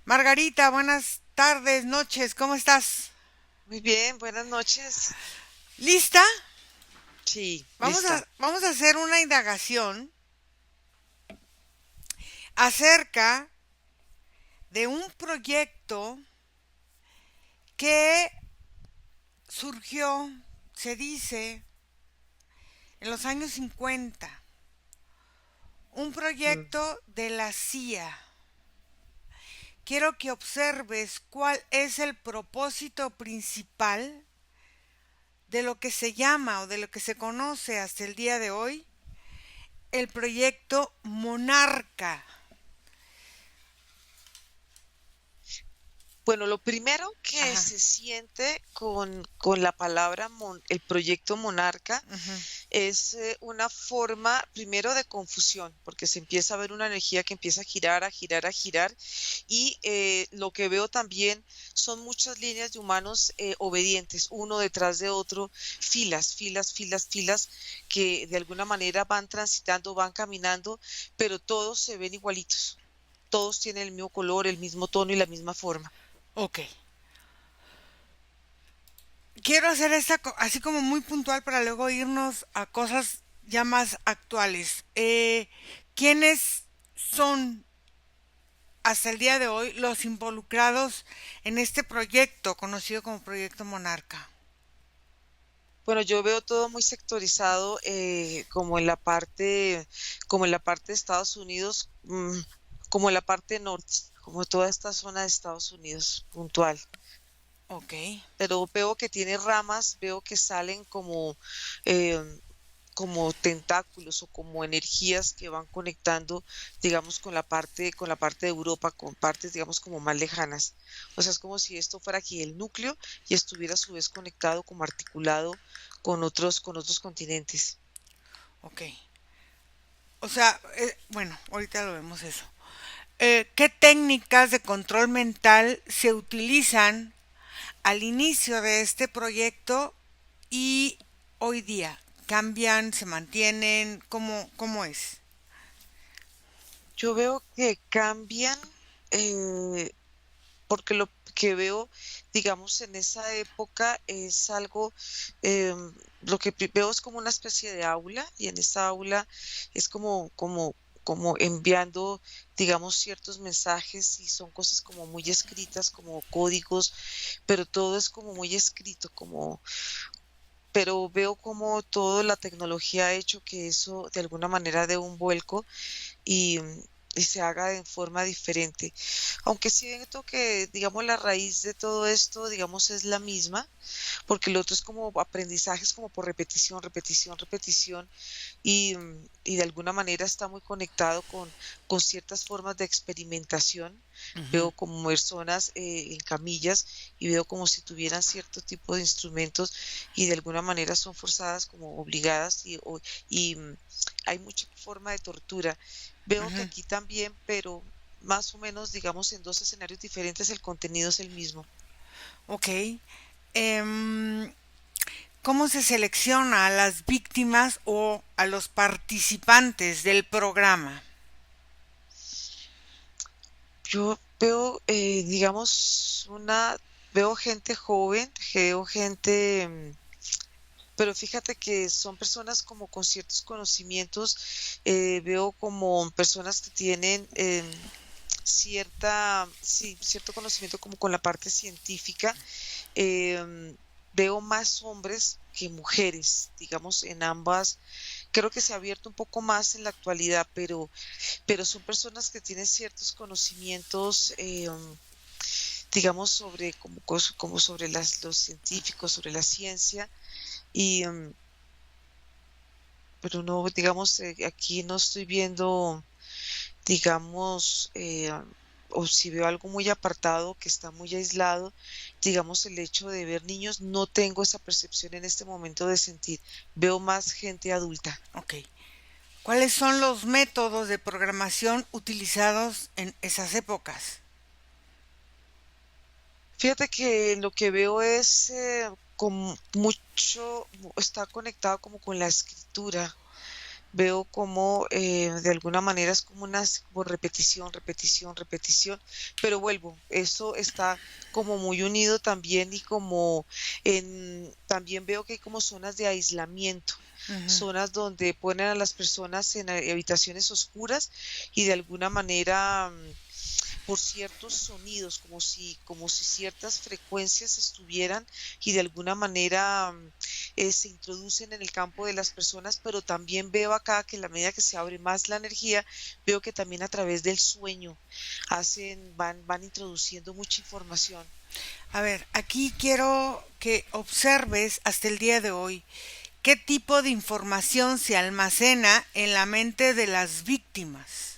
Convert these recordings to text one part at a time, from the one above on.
Margarita, buenas tardes, noches, ¿cómo estás? Muy bien, buenas noches. ¿Lista? Sí, Vamos a, lista. vamos a hacer una indagación acerca de un proyecto que surgió, se dice, en los años 50. Un Mm. proyecto de la CIA. Quiero que observes cuál es el propósito principal de lo que se llama o de lo que se conoce hasta el día de hoy el proyecto Monarca. Bueno, lo primero que Ajá. se siente con la palabra el proyecto Monarca Ujú. es una forma primero de confusión, porque se empieza a ver una energía que empieza a girar, a girar, a girar, y lo que veo también son muchas líneas de humanos obedientes, uno detrás de otro, filas, filas, filas, filas, que de alguna manera van transitando, van caminando, pero todos se ven igualitos. Todos tienen el mismo color, el mismo tono y la misma forma. Ok. Quiero hacer esta así como muy puntual para luego irnos a cosas ya más actuales. ¿Quiénes son hasta el día de hoy los involucrados en este proyecto conocido como Proyecto Monarca? Bueno, yo veo todo muy sectorizado, como en la parte de Estados Unidos, como en la parte norte, como toda esta zona de Estados Unidos, puntual. Ok. Pero veo que tiene ramas, veo que salen em, como tentáculos o como energías que van conectando, digamos, con la parte de Europa, con partes, digamos, como más lejanas. O sea, es como si esto fuera aquí el núcleo y estuviera a su vez conectado, como articulado con otros continentes. Ok. O sea, bueno, ahorita lo vemos eso. ¿Qué técnicas de control mental se utilizan al inicio de este proyecto y hoy día? ¿Cambian, se mantienen? ¿Cómo es? Yo veo que cambian, eh, porque lo que veo, digamos, en esa época es algo, lo que veo es como una especie de aula y en esa aula es como enviando, digamos, ciertos mensajes y son cosas como muy escritas, como códigos, pero todo es como muy escrito, pero veo como toda la tecnología ha hecho que eso de alguna manera dé un vuelco y, y se haga de forma diferente. Aunque siento que, digamos, la raíz de todo esto, digamos, es la misma, porque lo otro es como aprendizajes como por repetición, repetición, repetición, y de alguna manera está muy conectado con ciertas formas de experimentación. Ujú. Veo como personas en camillas y veo como si tuvieran cierto tipo de instrumentos y de alguna manera son forzadas como obligadas y hay mucha forma de tortura. Veo que Ujú. aquí también, pero más o menos, digamos, en dos escenarios diferentes, el contenido es el mismo. Ok. ¿Cómo se selecciona a las víctimas o a los participantes del programa? Yo veo, veo gente joven, veo gente, pero fíjate que son personas como con ciertos conocimientos, veo como personas que tienen sí, cierto conocimiento como con la parte científica. em, Veo más hombres que mujeres, digamos, en ambas. Creo que se ha abierto un poco más en la actualidad, pero son personas que tienen ciertos conocimientos, digamos, sobre como sobre los científicos, sobre la ciencia, y pero no, digamos, aquí no estoy viendo, digamos, o si veo algo muy apartado, que está muy aislado, digamos, el hecho de ver niños, no tengo esa percepción en este momento de sentir, veo más gente adulta. Ok. ¿Cuáles son los métodos de programación utilizados en esas épocas? Fíjate que lo que veo es como mucho, está conectado como con la escritura. veo como de alguna manera es como una como repetición, repetición, repetición, pero vuelvo, eso está como muy unido también y como también veo que hay como zonas de aislamiento, Ujú. zonas donde ponen a las personas en habitaciones oscuras y de alguna manera por ciertos sonidos, como si ciertas frecuencias estuvieran y de alguna manera se introducen en el campo de las personas, pero también veo acá que en la medida que se abre más la energía, veo que también a través del sueño van introduciendo mucha información. A ver, aquí quiero que observes hasta el día de hoy qué tipo de información se almacena en la mente de las víctimas.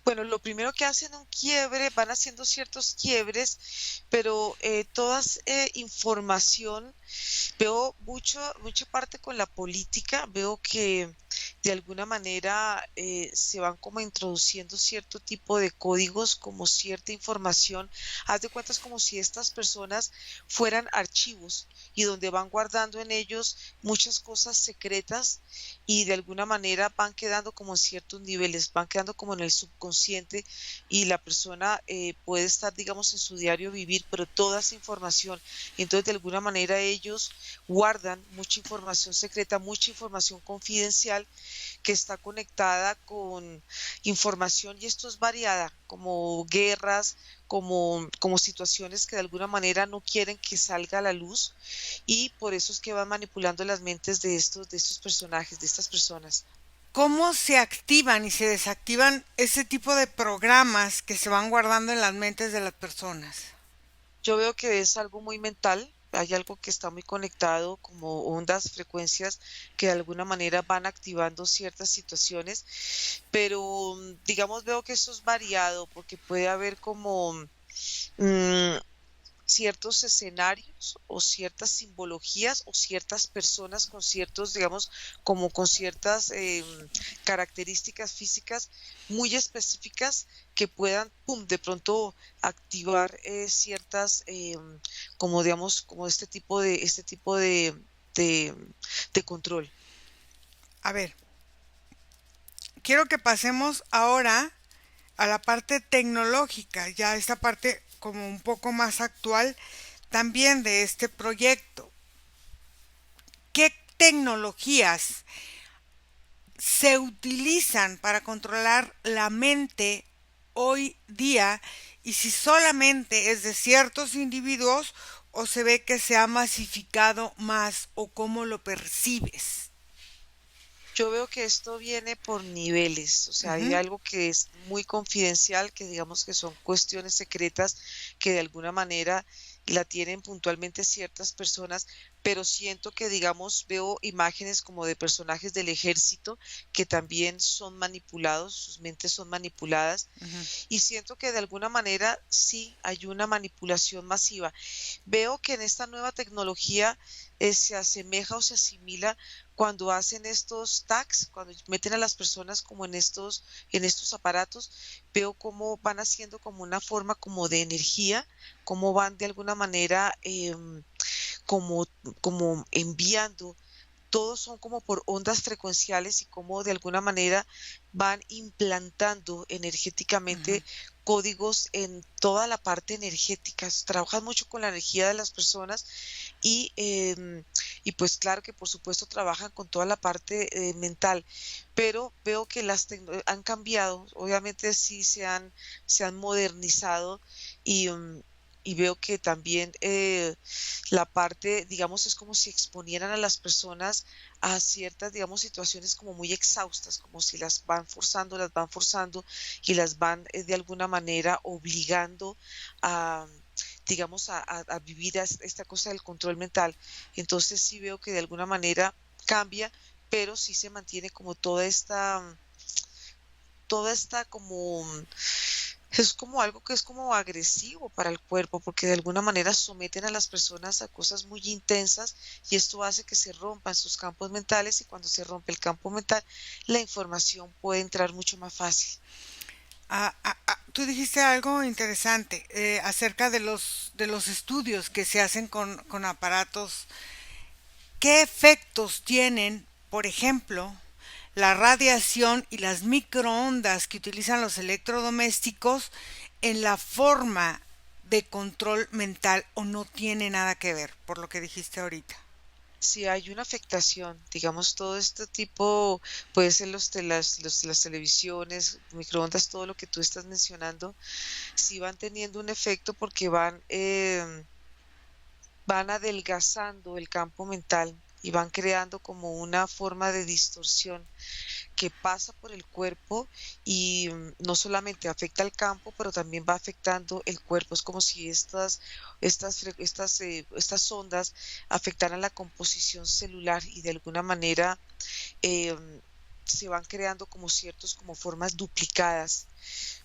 Bueno, lo primero que hacen un quiebre, van haciendo ciertos quiebres, pero todas información. Veo mucha parte con la política, veo que de alguna manera se van como introduciendo cierto tipo de códigos, como cierta información. Haz de cuentas como si estas personas fueran archivos y donde van guardando en ellos muchas cosas secretas y de alguna manera van quedando como en ciertos niveles, van quedando como en el subconsciente y la persona puede estar, digamos, en su diario vivir, pero toda esa información. Entonces, de alguna manera ellos guardan mucha información secreta, mucha información confidencial que está conectada con información y esto es variada, como guerras, como situaciones que de alguna manera no quieren que salga a la luz y por eso es que van manipulando las mentes de estos personajes, de estas personas. ¿Cómo se activan y se desactivan ese tipo de programas que se van guardando en las mentes de las personas? Yo veo que es algo muy mental, hay algo que está muy conectado, como ondas, frecuencias que de alguna manera van activando ciertas situaciones, pero digamos veo que eso es variado porque puede haber como mm, ciertos escenarios o ciertas simbologías o ciertas personas con ciertos, digamos, como con ciertas características físicas muy específicas que puedan, pum, de pronto activar ciertas, como digamos, como este tipo de, de control. A ver, quiero que pasemos ahora a la parte tecnológica, ya esta parte como un poco más actual también de este proyecto. ¿Qué tecnologías se utilizan para controlar la mente hoy día y si solamente es de ciertos individuos o se ve que se ha masificado más o cómo lo percibes? Yo veo que esto viene por niveles, o sea, hay Ujú. algo que es muy confidencial, que digamos que son cuestiones secretas que de alguna manera la tienen puntualmente ciertas personas, pero siento que, digamos, veo imágenes como de personajes del ejército que también son manipulados, sus mentes son manipuladas, Ujú. y siento que de alguna manera sí hay una manipulación masiva. Veo que en esta nueva tecnología se asemeja o se asimila cuando hacen estos tags, cuando meten a las personas como en estos aparatos, veo cómo van haciendo como una forma como de energía, cómo van de alguna manera como, como enviando todos son como por ondas frecuenciales y como de alguna manera van implantando Ujú. energéticamente códigos en toda la parte energética. Trabajan mucho con la energía de las personas y, y pues claro que por supuesto trabajan con toda la parte mental, pero veo que han cambiado, obviamente sí se han modernizado y, y veo que también la parte, digamos, es como si exponieran a las personas a ciertas, digamos, situaciones como muy exhaustas, como si las van forzando y las van de alguna manera obligando a, digamos, a vivir esta cosa del control mental. Entonces sí veo que de alguna manera cambia, pero sí se mantiene como toda esta como es como algo que es como agresivo para el cuerpo, porque de alguna manera someten a las personas a cosas muy intensas y esto hace que se rompan sus campos mentales y cuando se rompe el campo mental, la información puede entrar mucho más fácil. Tú dijiste algo interesante acerca de los estudios que se hacen con aparatos. ¿Qué efectos tienen por ejemplo, la radiación y las microondas que utilizan los electrodomésticos en la forma de control mental o no tiene nada que ver, por lo que dijiste ahorita? Si hay una afectación, digamos, todo este tipo, puede ser las televisiones, microondas, todo lo que tú estás mencionando, sí van teniendo un efecto porque van adelgazando el campo mental y van creando como una forma de distorsión que pasa por el cuerpo y no solamente afecta al campo, pero también va afectando el cuerpo. Es como si estas ondas afectaran la composición celular y de alguna manera em, se van creando como ciertos, como formas duplicadas.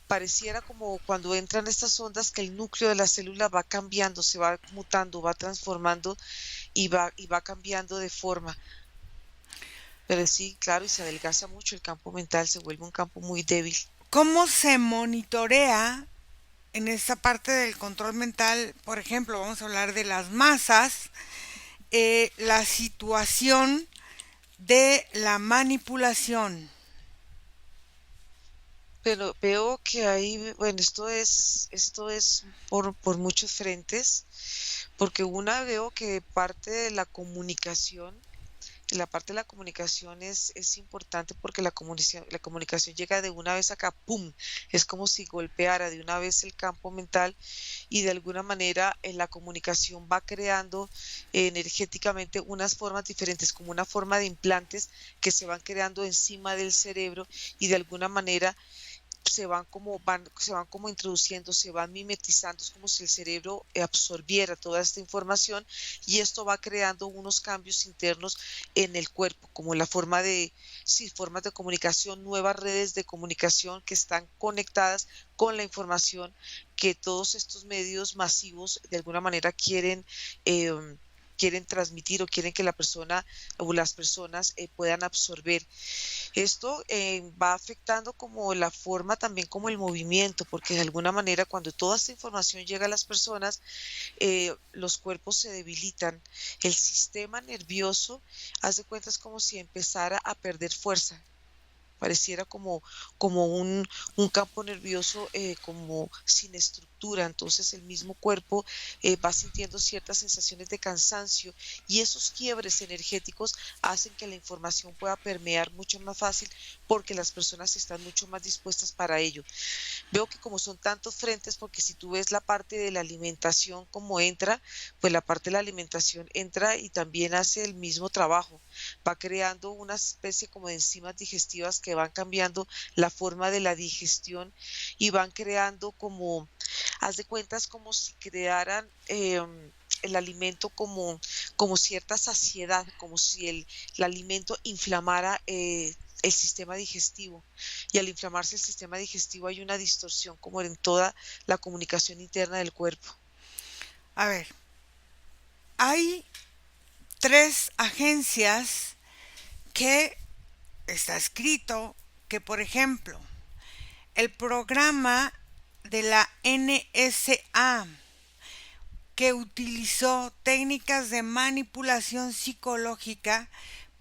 Pareciera como cuando entran estas ondas que el núcleo de la célula va cambiando, se va mutando, va transformando y va cambiando de forma. Pero sí, claro, y se adelgaza mucho el campo mental, se vuelve un campo muy débil. ¿Cómo se monitorea en esta parte del control mental? Por ejemplo, vamos a hablar de las masas, la situación de la manipulación. Pero veo que hay, bueno, esto es por muchos frentes, porque una veo que parte de la comunicación. La parte de la comunicación es importante porque la comunicación llega de una vez acá, ¡pum! Es como si golpeara de una vez el campo mental y de alguna manera la comunicación va creando energéticamente unas formas diferentes, como una forma de implantes que se van creando encima del cerebro y de alguna manera se van como introduciendo, se van mimetizando, es como si el cerebro absorbiera toda esta información y esto va creando unos cambios internos en el cuerpo, como la forma de, sí, formas de comunicación, nuevas redes de comunicación que están conectadas con la información que todos estos medios masivos de alguna manera quieren transmitir o quieren que la persona o las personas puedan absorber. Esto va afectando como la forma también como el movimiento, porque de alguna manera cuando toda esta información llega a las personas, los cuerpos se debilitan. El sistema nervioso, haz de cuenta, es como si empezara a perder fuerza. Pareciera como un campo nervioso como sin estructura, entonces el mismo cuerpo va sintiendo ciertas sensaciones de cansancio y esos quiebres energéticos hacen que la información pueda permear mucho más fácil porque las personas están mucho más dispuestas para ello. Veo que como son tantos frentes, porque si tú ves la parte de la alimentación como entra, pues la parte de la alimentación entra y también hace el mismo trabajo. Va creando una especie como de enzimas digestivas que van cambiando la forma de la digestión y van creando como, haz de cuentas, como si crearan el alimento como cierta saciedad, como si el alimento inflamara el sistema digestivo y al inflamarse el sistema digestivo hay una distorsión como en toda la comunicación interna del cuerpo. A ver, hay tres agencias que está escrito que, por ejemplo, el programa de la NSA que utilizó técnicas de manipulación psicológica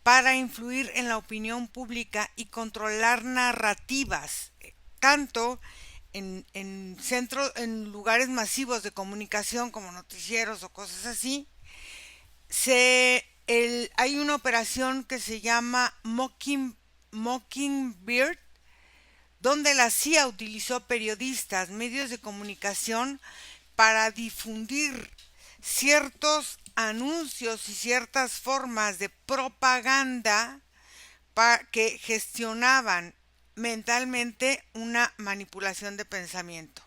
para influir en la opinión pública y controlar narrativas, tanto en lugares masivos de comunicación como noticieros o cosas así. Hay una operación que se llama Mockingbird, donde la CIA utilizó periodistas, medios de comunicación para difundir ciertos anuncios y ciertas formas de propaganda que gestionaban mentalmente una manipulación de pensamiento.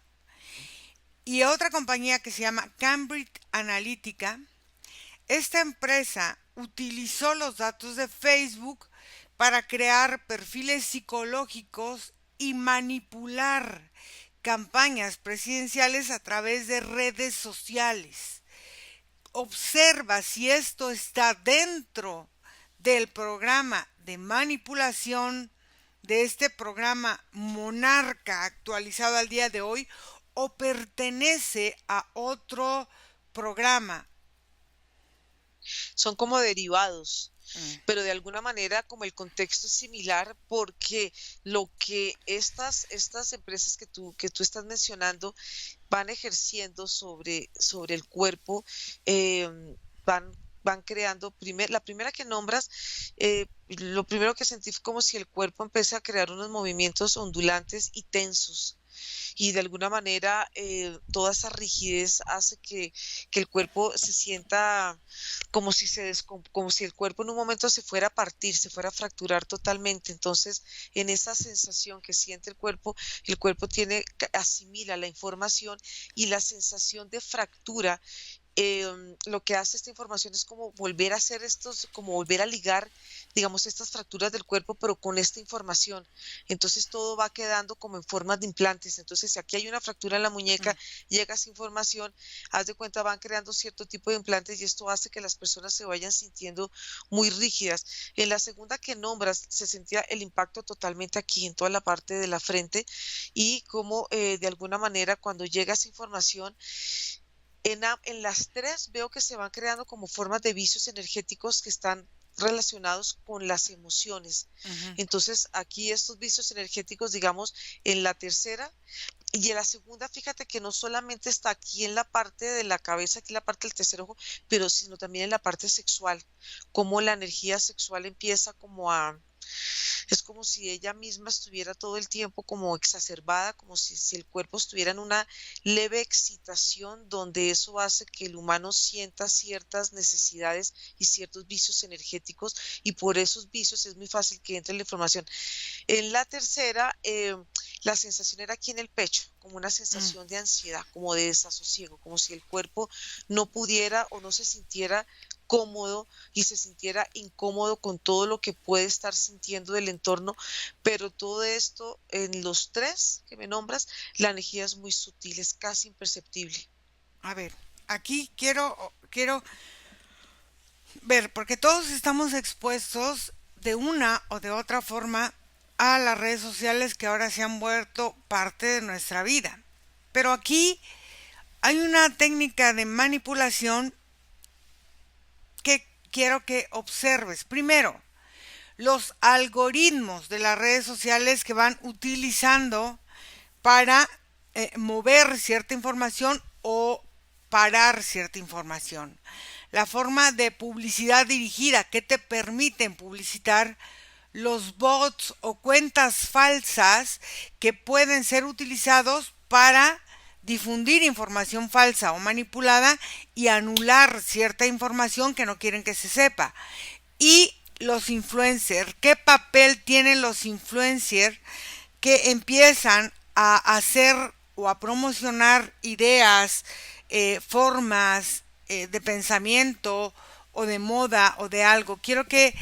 Y otra compañía que se llama Cambridge Analytica, esta empresa utilizó los datos de Facebook para crear perfiles psicológicos y manipular campañas presidenciales a través de redes sociales. Observa si esto está dentro del programa de manipulación de este programa Monarca actualizado al día de hoy o pertenece a otro programa. Son como derivados. Mm, pero de alguna manera como el contexto es similar porque lo que estas empresas que tú estás mencionando van ejerciendo sobre el cuerpo, van, van creando, la primera que nombras, lo primero que sentí fue como si el cuerpo empezara a crear unos movimientos ondulantes y tensos. Y de alguna manera toda esa rigidez hace que el cuerpo se sienta como si como si el cuerpo en un momento se fuera a partir, se fuera a fracturar totalmente. Entonces, en esa sensación que siente el cuerpo asimila la información y la sensación de fractura lo que hace esta información es como volver a hacer como volver a ligar, digamos, estas fracturas del cuerpo, pero con esta información. Entonces todo va quedando como en formas de implantes. Entonces, si aquí hay una fractura en la muñeca, mm. llega esa información, haz de cuenta, van creando cierto tipo de implantes y esto hace que las personas se vayan sintiendo muy rígidas. En la segunda que nombras, se sentía el impacto totalmente aquí, en toda la parte de la frente, y como de alguna manera cuando llega esa información, en las tres veo que se van creando como formas de vicios energéticos que están relacionados con las emociones. Ujú. Entonces, aquí estos vicios energéticos, digamos, en la tercera y en la segunda, fíjate que no solamente está aquí en la parte de la cabeza, aquí en la parte del tercer ojo, pero sino también en la parte sexual, como la energía sexual empieza como es como si ella misma estuviera todo el tiempo como exacerbada, como si el cuerpo estuviera en una leve excitación, donde eso hace que el humano sienta ciertas necesidades y ciertos vicios energéticos, y por esos vicios es muy fácil que entre la información. En la tercera, la sensación era aquí en el pecho, como una Mm. sensación de ansiedad, como de desasosiego, como si el cuerpo no pudiera o no se sintiera cómodo y se sintiera incómodo con todo lo que puede estar sintiendo del entorno, pero todo esto en los tres que me nombras, la energía es muy sutil, es casi imperceptible. A ver, aquí quiero ver, porque todos estamos expuestos de una o de otra forma a las redes sociales que ahora se han vuelto parte de nuestra vida. Pero aquí hay una técnica de manipulación que quiero que observes. Primero, los algoritmos de las redes sociales que van utilizando para mover cierta información o parar cierta información. La forma de publicidad dirigida que te permiten publicitar, los bots o cuentas falsas que pueden ser utilizados para difundir información falsa o manipulada y anular cierta información que no quieren que se sepa. Y los influencers, ¿qué papel tienen los influencers que empiezan a hacer o a promocionar ideas, formas de pensamiento o de moda o de algo? Quiero que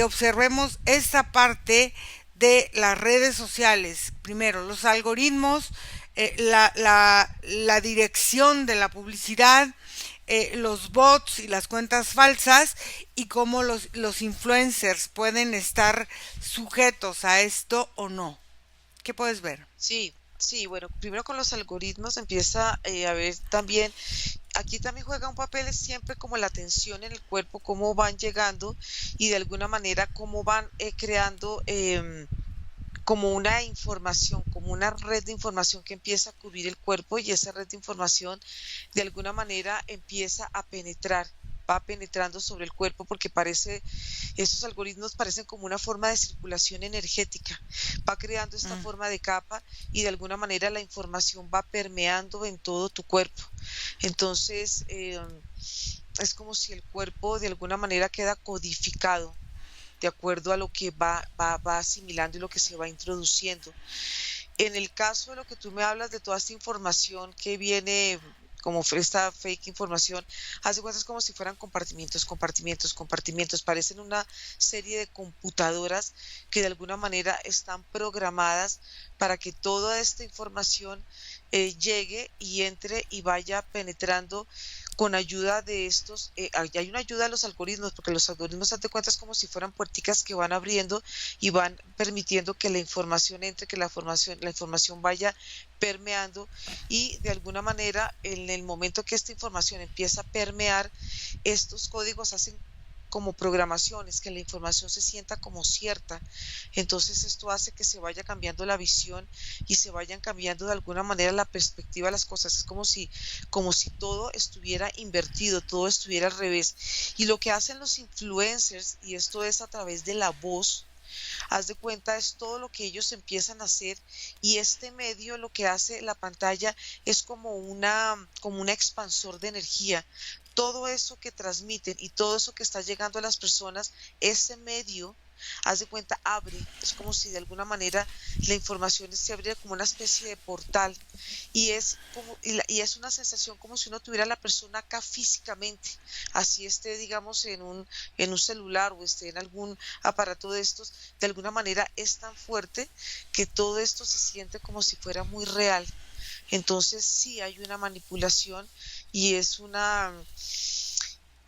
observemos esta parte de las redes sociales. Primero, los algoritmos, la dirección de la publicidad, los bots y las cuentas falsas y cómo los influencers pueden estar sujetos a esto o no. ¿Qué puedes ver? Sí, sí, bueno, primero con los algoritmos empieza a ver también, aquí también juega un papel siempre como la tensión en el cuerpo, cómo van llegando y de alguna manera cómo van creando como una información, como una red de información que empieza a cubrir el cuerpo y esa red de información de alguna manera empieza a penetrar, va penetrando sobre el cuerpo porque estos algoritmos parecen como una forma de circulación energética, va creando esta Mm, forma de capa y de alguna manera la información va permeando en todo tu cuerpo. Entonces, es como si el cuerpo de alguna manera queda codificado de acuerdo a lo que va asimilando y lo que se va introduciendo. En el caso de lo que tú me hablas de toda esta información que viene como esta fake información, hace cuentas como si fueran compartimientos, compartimientos, compartimientos, parecen una serie de computadoras que de alguna manera están programadas para que toda esta información llegue y entre y vaya penetrando con ayuda de estos, hay una ayuda a los algoritmos, porque los algoritmos, hazte cuenta, es como si fueran puerticas que van abriendo y van permitiendo que la información entre, que la información vaya permeando y de alguna manera en el momento que esta información empieza a permear, estos códigos hacen como programaciones, que la información se sienta como cierta. Entonces esto hace que se vaya cambiando la visión y se vayan cambiando de alguna manera la perspectiva de las cosas. Es como si todo estuviera invertido, todo estuviera al revés. Y lo que hacen los influencers, y esto es a través de la voz, haz de cuenta, es todo lo que ellos empiezan a hacer, y este medio lo que hace la pantalla es como una expansor de energía. Todo eso que transmiten y todo eso que está llegando a las personas, ese medio, haz de cuenta, abre, es como si de alguna manera la información se abriera como una especie de portal, y es una sensación como si uno tuviera a la persona acá físicamente, así esté, digamos, en un celular o esté en algún aparato de estos. De alguna manera es tan fuerte que todo esto se siente como si fuera muy real. Entonces sí hay una manipulación, y es una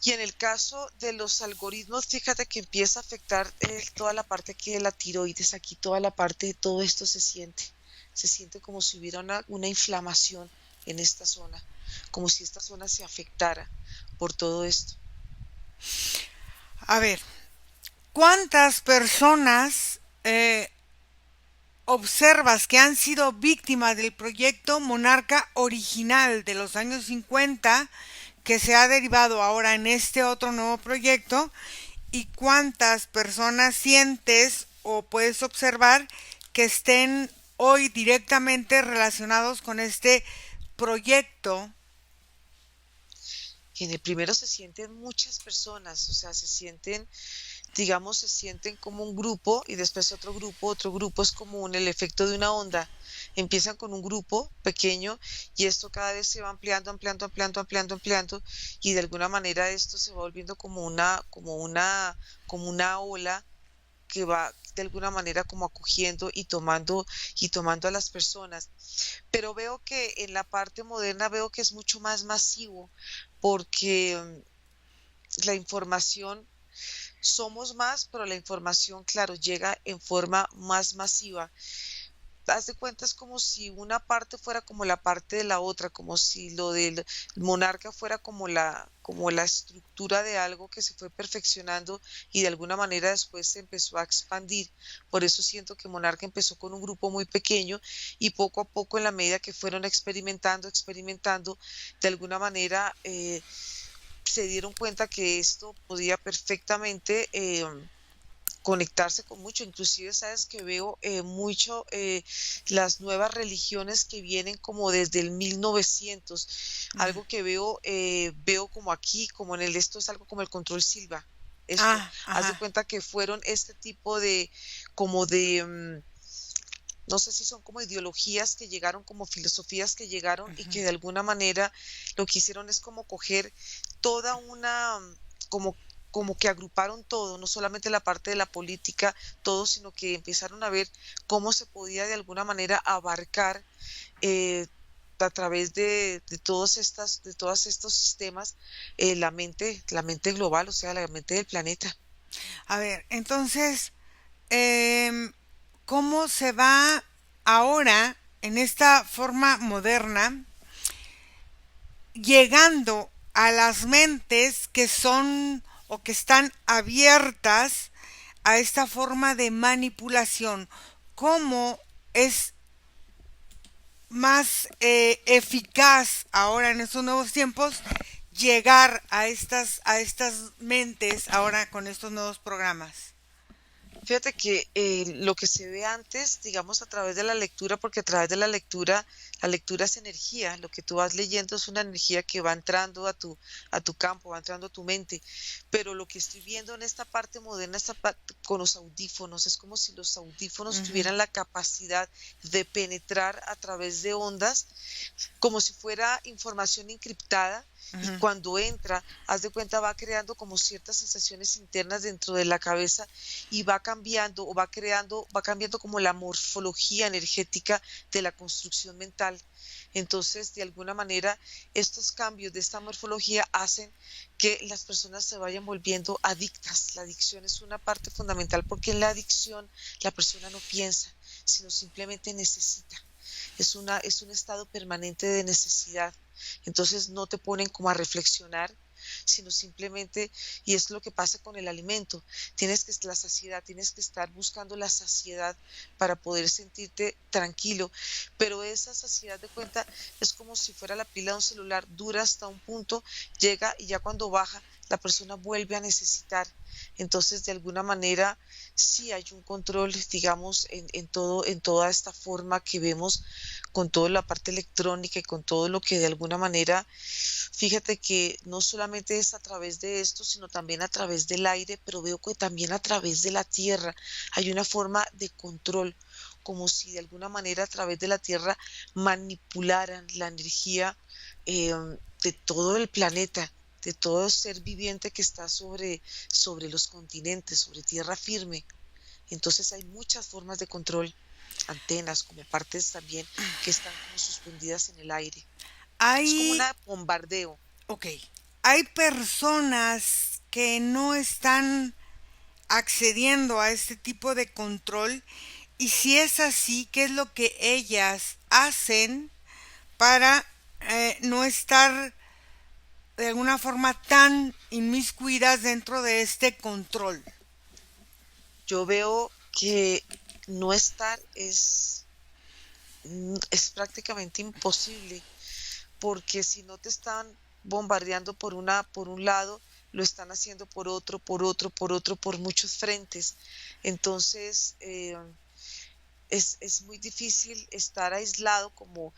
y en el caso de los algoritmos, fíjate que empieza a afectar toda la parte aquí de la tiroides, aquí toda la parte de todo esto se siente como si hubiera una inflamación en esta zona, como si esta zona se afectara por todo esto. A ver, ¿cuántas personas observas que han sido víctimas del proyecto Monarca original de los años 50 que se ha derivado ahora en este otro nuevo proyecto? ¿Y cuántas personas sientes o puedes observar que estén hoy directamente relacionados con este proyecto? Y en el primero se sienten muchas personas, o sea, digamos, se sienten como un grupo, y después otro grupo, es como el efecto de una onda. Empiezan con un grupo pequeño, y esto cada vez se va ampliando, ampliando, ampliando, ampliando, ampliando, y de alguna manera esto se va volviendo como una ola que va de alguna manera como acogiendo y tomando a las personas. Pero veo que en la parte moderna veo que es mucho más masivo, porque la información, somos más, pero la información, claro, llega en forma más masiva. Haz de cuenta, es como si una parte fuera como la parte de la otra, como si lo del monarca fuera como la estructura de algo que se fue perfeccionando, y de alguna manera después se empezó a expandir. Por eso siento que Monarca empezó con un grupo muy pequeño, y poco a poco, en la medida que fueron experimentando, de alguna manera se dieron cuenta que esto podía perfectamente conectarse con mucho. Inclusive sabes que veo mucho las nuevas religiones que vienen como desde el 1900. Algo que veo como aquí, como en el esto, es algo como el control Silva. Esto, Ah, haz de ajá. cuenta que fueron este tipo de, como de, no sé si son como ideologías que llegaron, como filosofías que llegaron, y que de alguna manera lo que hicieron es como coger toda como, como que agruparon todo, no solamente la parte de la política, todo, sino que empezaron a ver cómo se podía de alguna manera abarcar eh, a través de todos estos sistemas, la mente global, o sea, la mente del planeta. A ver, entonces, em, ¿cómo se va ahora en esta forma moderna llegando a las mentes que son o que están abiertas a esta forma de manipulación? ¿Cómo es más eficaz ahora en estos nuevos tiempos llegar a estas mentes ahora con estos nuevos programas? Fíjate que lo que se ve antes, digamos, a través de la lectura, porque a través de la lectura es energía, lo que tú vas leyendo es una energía que va entrando a tu campo, va entrando a tu mente. Pero lo que estoy viendo en esta parte moderna, con los audífonos, es como si los audífonos Ujú, tuvieran la capacidad de penetrar a través de ondas, como si fuera información encriptada, y ujú. cuando entra, haz de cuenta, va creando como ciertas sensaciones internas dentro de la cabeza, y va cambiando o va cambiando como la morfología energética de la construcción mental. Entonces, de alguna manera, estos cambios de esta morfología hacen que las personas se vayan volviendo adictas. La adicción es una parte fundamental, porque en la adicción la persona no piensa, sino simplemente necesita. Es un estado permanente de necesidad. Entonces no te ponen como a reflexionar, sino simplemente, y es lo que pasa con el alimento, la saciedad, tienes que estar buscando la saciedad para poder sentirte tranquilo, pero esa saciedad de cuenta es como si fuera la pila de un celular, dura hasta un punto, llega y ya cuando baja, la persona vuelve a necesitar. Entonces, de alguna manera, sí hay un control, digamos, en toda esta forma que vemos con toda la parte electrónica y con todo lo que de alguna manera, fíjate que no solamente es a través de esto, sino también a través del aire, pero veo que también a través de la tierra hay una forma de control, como si de alguna manera a través de la tierra manipularan la energía eh, de todo el planeta, de todo ser viviente que está sobre los continentes, sobre tierra firme. Entonces hay muchas formas de control, antenas como partes también que están como suspendidas en el aire. Es como un Hay, bombardeo. ok, hay personas que no están accediendo a este tipo de control y si es así, ¿qué es lo que ellas hacen para no estar de alguna forma tan inmiscuidas dentro de este control? Yo veo que no estar es prácticamente imposible, porque si no te están bombardeando por un lado, lo están haciendo por muchos frentes. Entonces, es muy difícil estar aislado como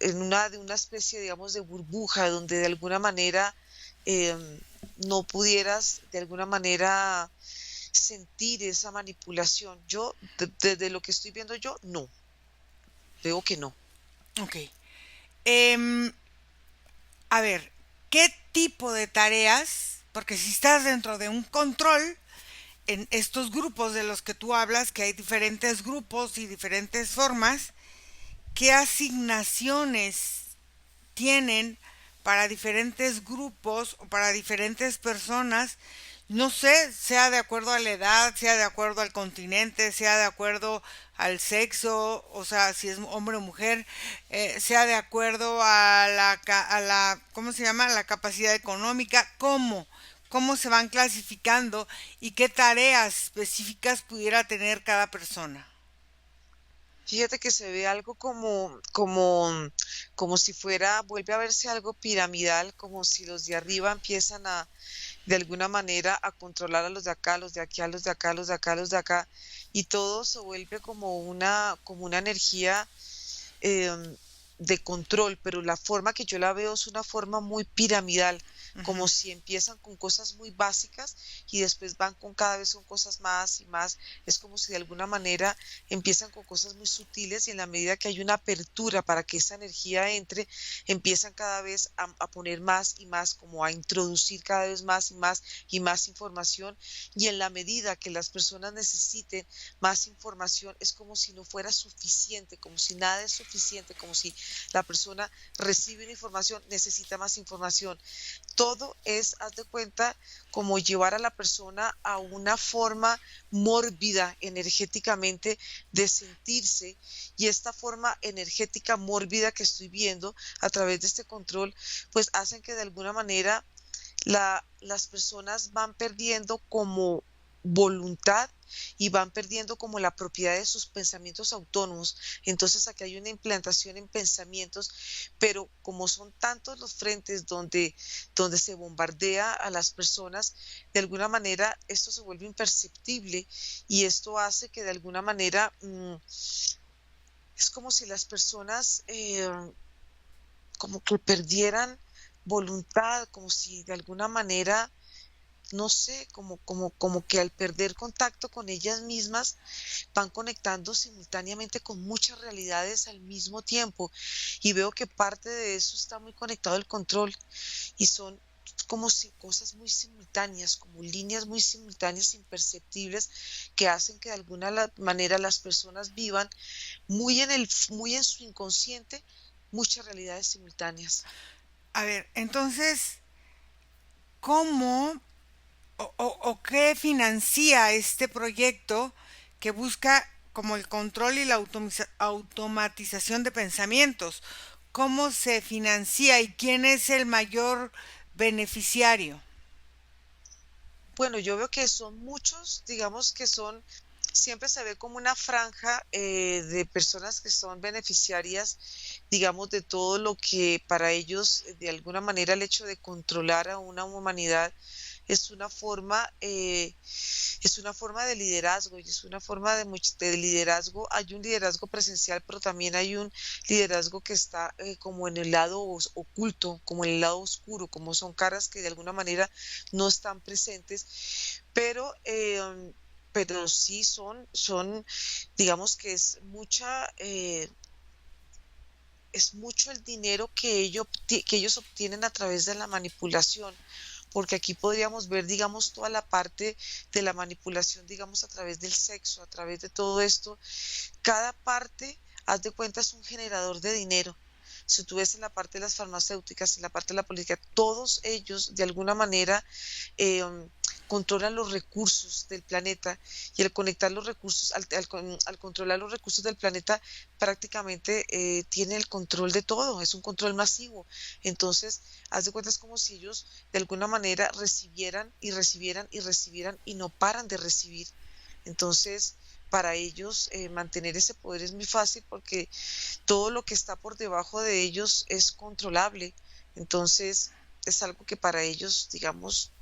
de una especie, digamos, de burbuja donde de alguna manera no pudieras de alguna manera sentir esa manipulación. Desde lo que estoy viendo yo, no, veo que no. Ok. Em, a ver, ¿qué tipo de tareas? Porque si estás dentro de un control, en estos grupos de los que tú hablas, que hay diferentes grupos y diferentes formas, ¿qué asignaciones tienen para diferentes grupos o para diferentes personas? No sé, sea de acuerdo a la edad, sea de acuerdo al continente, sea de acuerdo al sexo, o sea, si es hombre o mujer, sea de acuerdo a la, ¿cómo se llama? La capacidad económica, cómo se van clasificando y qué tareas específicas pudiera tener cada persona. Fíjate que se ve algo como si fuera, vuelve a verse algo piramidal, como si los de arriba empiezan de alguna manera, a controlar a los de acá, los de aquí, a los de acá, los de acá, los de acá, y todo se vuelve como una energía em, de control, pero la forma que yo la veo es una forma muy piramidal, Ujú. como si empiezan con cosas muy básicas y después van con cada vez con cosas más y más. Es como si de alguna manera empiezan con cosas muy sutiles y en la medida que hay una apertura para que esa energía entre, empiezan cada vez a poner más y más, como a introducir cada vez más y más información. Y en la medida que las personas necesiten más información, es como si no fuera suficiente, como si nada es suficiente, como si la persona recibe una información, necesita más información. Todo es, haz de cuenta, como llevar a la persona a una forma mórbida energéticamente de sentirse, y esta forma energética mórbida que estoy viendo a través de este control, pues hacen que de alguna manera las personas van perdiendo como voluntad y van perdiendo como la propiedad de sus pensamientos autónomos. Entonces aquí hay una implantación en pensamientos, pero como son tantos los frentes donde se bombardea a las personas, de alguna manera esto se vuelve imperceptible y esto hace que de alguna manera es como si las personas como que perdieran voluntad, como si de alguna manera, no sé, como que al perder contacto con ellas mismas, van conectando simultáneamente con muchas realidades al mismo tiempo. Y veo que parte de eso está muy conectado al control y son como si cosas muy simultáneas, como líneas muy simultáneas, imperceptibles, que hacen que de alguna manera las personas vivan muy en su inconsciente muchas realidades simultáneas. A ver, entonces, ¿cómo o qué financia este proyecto que busca como el control y la automatización de pensamientos? ¿Cómo se financia y quién es el mayor beneficiario? Bueno, yo veo que son muchos, digamos que son, siempre se ve como una franja de personas que son beneficiarias, digamos, de todo lo que para ellos, de alguna manera, el hecho de controlar a una humanidad es una forma, es una forma de liderazgo y es una forma de liderazgo. Hay un liderazgo presencial, pero también hay un liderazgo que está como en el lado oculto, como en el lado oscuro, como son caras que de alguna manera no están presentes, pero, pero sí digamos que es mucho el dinero que ellos obtienen a través de la manipulación, porque aquí podríamos ver, digamos, toda la parte de la manipulación, digamos, a través del sexo, a través de todo esto. Cada parte, haz de cuenta, es un generador de dinero. Si tú ves en la parte de las farmacéuticas, en la parte de la política, todos ellos, de alguna manera, eh, controlan los recursos del planeta y al conectar los recursos, al controlar los recursos del planeta, prácticamente tiene el control de todo, es un control masivo. Entonces, haz de cuenta, es como si ellos de alguna manera recibieran y recibieran y recibieran y no paran de recibir. Entonces, para ellos mantener ese poder es muy fácil porque todo lo que está por debajo de ellos es controlable. Entonces, es algo que para ellos, digamos,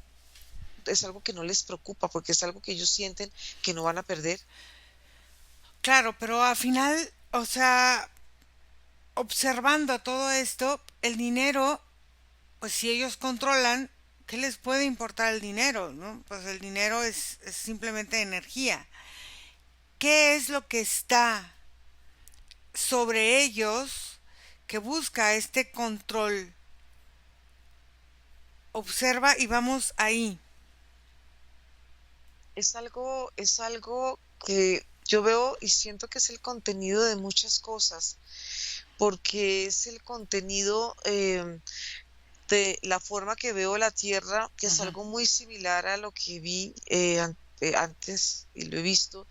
es algo que no les preocupa porque es algo que ellos sienten que no van a perder. Claro, pero al final, o sea, observando todo esto, el dinero, pues si ellos controlan, ¿qué les puede importar el dinero? ¿No? Pues el dinero es simplemente energía. ¿Qué es lo que está sobre ellos que busca este control? Observa y vamos ahí. Es algo que yo veo y siento que es el contenido de muchas cosas, porque es el contenido de la forma que veo la Tierra, que es Ujú. algo muy similar a lo que vi antes y lo he visto,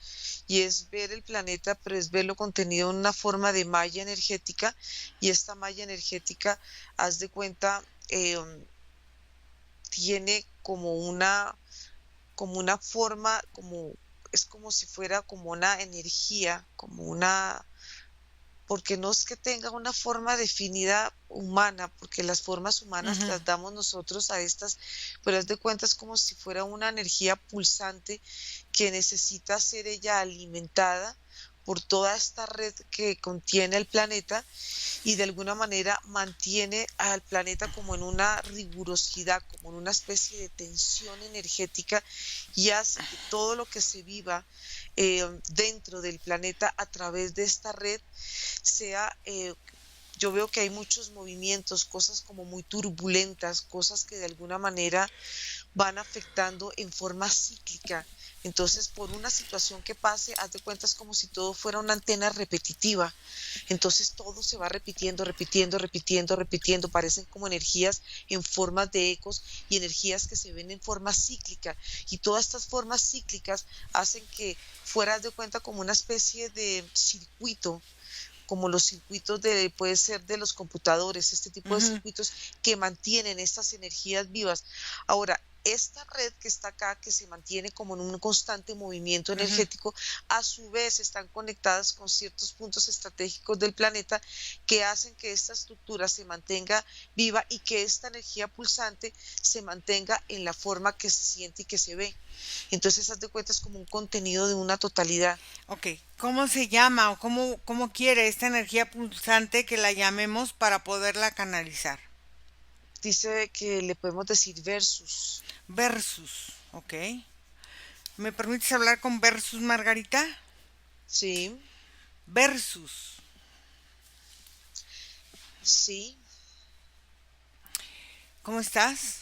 y es ver el planeta, pero es verlo contenido en una forma de malla energética, y esta malla energética, haz de cuenta, tiene como una forma, como, es como si fuera como una energía, como una, porque no es que tenga una forma definida humana, porque las formas humanas Ujú. las damos nosotros a estas, pero haz de cuenta es como si fuera una energía pulsante que necesita ser ella alimentada por toda esta red que contiene el planeta y de alguna manera mantiene al planeta como en una rigurosidad, como en una especie de tensión energética y hace que todo lo que se viva dentro del planeta a través de esta red sea, yo veo que hay muchos movimientos, cosas como muy turbulentas, cosas que de alguna manera van afectando en forma cíclica. Entonces, por una situación que pase, haz de cuenta es como si todo fuera una antena repetitiva. Entonces, todo se va repitiendo, repitiendo, repitiendo, repitiendo. Parecen como energías en formas de ecos y energías que se ven en forma cíclica. Y todas estas formas cíclicas hacen que fuera, haz de cuenta, como una especie de circuito como los circuitos puede ser de los computadores, este tipo de Ujú. circuitos que mantienen estas energías vivas. Ahora, esta red que está acá, que se mantiene como en un constante movimiento Ujú. energético, a su vez están conectadas con ciertos puntos estratégicos del planeta que hacen que esta estructura se mantenga viva y que esta energía pulsante se mantenga en la forma que se siente y que se ve. Entonces, haz de cuenta, es como un contenido de una totalidad. Ok, ¿cómo se llama o cómo quiere esta energía pulsante que la llamemos para poderla canalizar? Dice que le podemos decir versus. Versus, ok. ¿Me permites hablar con Versus Margarita? Sí, Versus, sí, ¿cómo estás?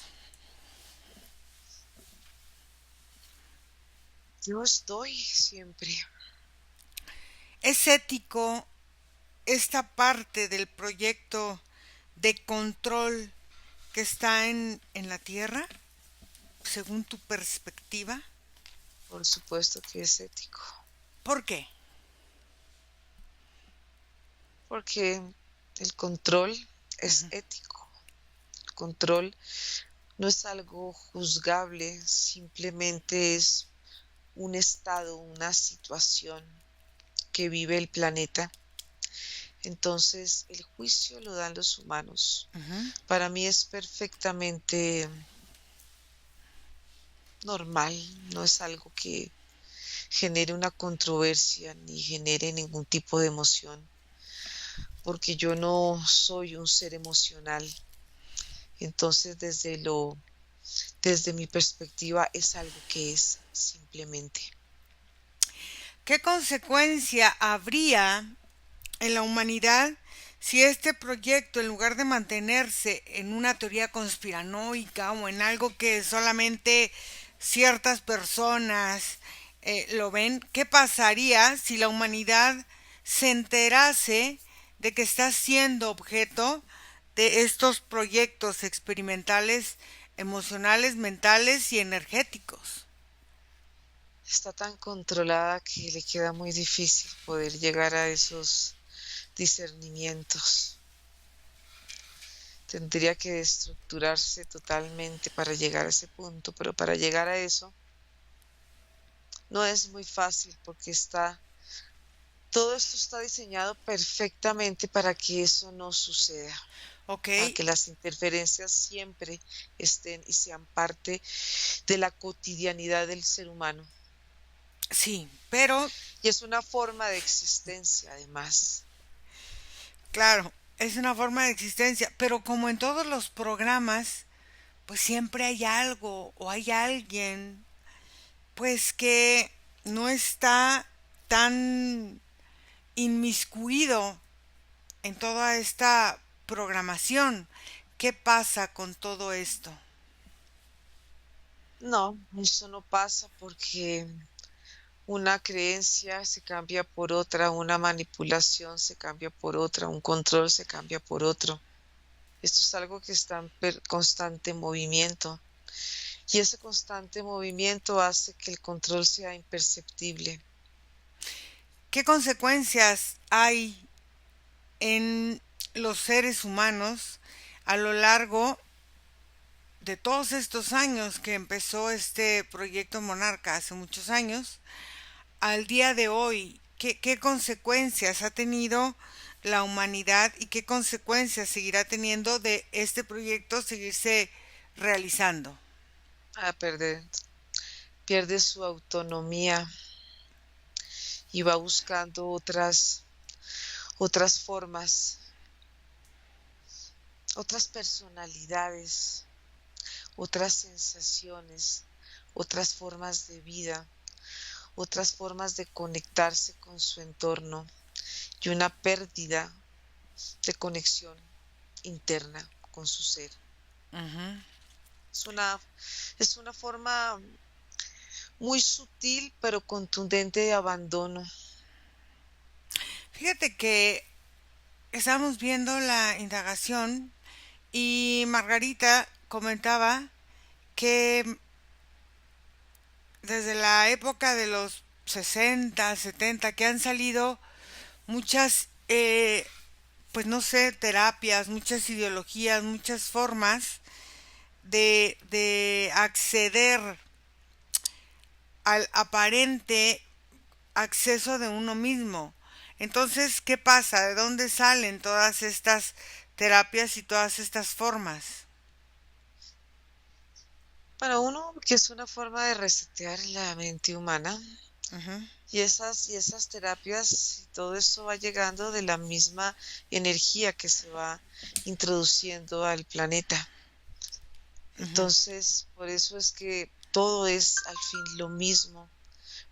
yo estoy siempre. ¿Es ético esta parte del proyecto de control que está en la Tierra, según tu perspectiva? Por supuesto que es ético. ¿Por qué? Porque el control es Ujú. ético. El control, no es algo juzgable, simplemente es un estado, una situación que vive el planeta. Entonces, el juicio lo dan los humanos. Ujú. Para mí es perfectamente normal, no es algo que genere una controversia ni genere ningún tipo de emoción, porque yo no soy un ser emocional. Entonces, desde mi perspectiva, es algo que es simplemente. ¿Qué consecuencia habría en la humanidad si este proyecto, en lugar de mantenerse en una teoría conspiranoica o en algo que solamente ciertas personas lo ven, qué pasaría si la humanidad se enterase de que está siendo objeto de estos proyectos experimentales emocionales, mentales y energéticos? Está tan controlada que le queda muy difícil poder llegar a esos discernimientos. Tendría que estructurarse totalmente para llegar a ese punto, pero para llegar a eso no es muy fácil porque todo esto está diseñado perfectamente para que eso no suceda, Ok, para que las interferencias siempre estén y sean parte de la cotidianidad del ser humano. sí, pero Y es una forma de existencia, además. claro, es una forma de existencia, pero como en todos los programas, pues siempre hay algo o hay alguien, pues que no está tan inmiscuido en toda esta programación. ¿Qué pasa con todo esto? No, eso no pasa porque una creencia se cambia por otra, una manipulación se cambia por otra, un control se cambia por otro. Esto es algo que está en constante movimiento y ese constante movimiento hace que el control sea imperceptible. ¿Qué consecuencias hay en los seres humanos a lo largo de todos estos años que empezó este proyecto Monarca hace muchos años, al día de hoy? ¿Qué consecuencias ha tenido la humanidad y qué consecuencias seguirá teniendo de este proyecto seguirse realizando? A perder, pierde su autonomía y va buscando otras formas, otras personalidades, otras sensaciones, otras formas de vida, otras formas de conectarse con su entorno y una pérdida de conexión interna con su ser. Ujú. Es una, es una forma muy sutil pero contundente de abandono. Fíjate que estamos viendo la indagación y Margarita comentaba que desde la época de los 60, 70, que han salido muchas, pues no sé, terapias, muchas ideologías, muchas formas de acceder al aparente acceso de uno mismo. Entonces, ¿qué pasa? ¿De dónde salen todas estas terapias y todas estas formas? Para uno, que es una forma de resetear la mente humana. Ujú, Y esas terapias y todo eso va llegando de la misma energía que se va introduciendo al planeta. ujú. Entonces, por eso es que todo es al fin lo mismo,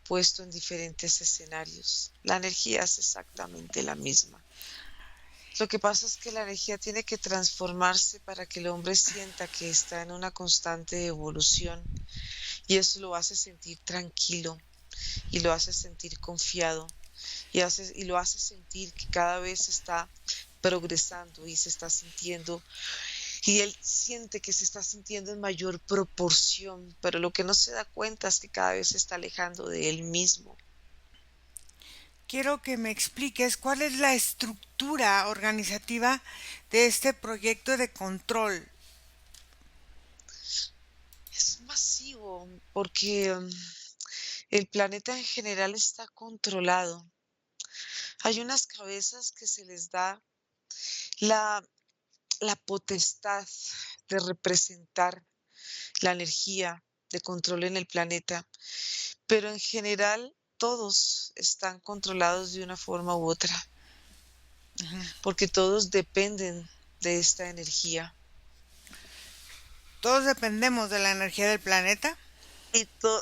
puesto en diferentes escenarios. La energía es exactamente la misma. Lo que pasa es que la energía tiene que transformarse para que el hombre sienta que está en una constante evolución y eso lo hace sentir tranquilo y lo hace sentir confiado y lo hace sentir que cada vez está progresando y se está sintiendo y él siente que se está sintiendo en mayor proporción, pero lo que no se da cuenta es que cada vez se está alejando de él mismo. Quiero que me expliques cuál es la estructura organizativa de este proyecto de control. Es masivo porque el planeta en general está controlado. Hay unas cabezas que se les da la, la potestad de representar la energía de control en el planeta, pero en general todos están controlados de una forma u otra, Ujú. porque todos dependen de esta energía. Todos dependemos de la energía del planeta.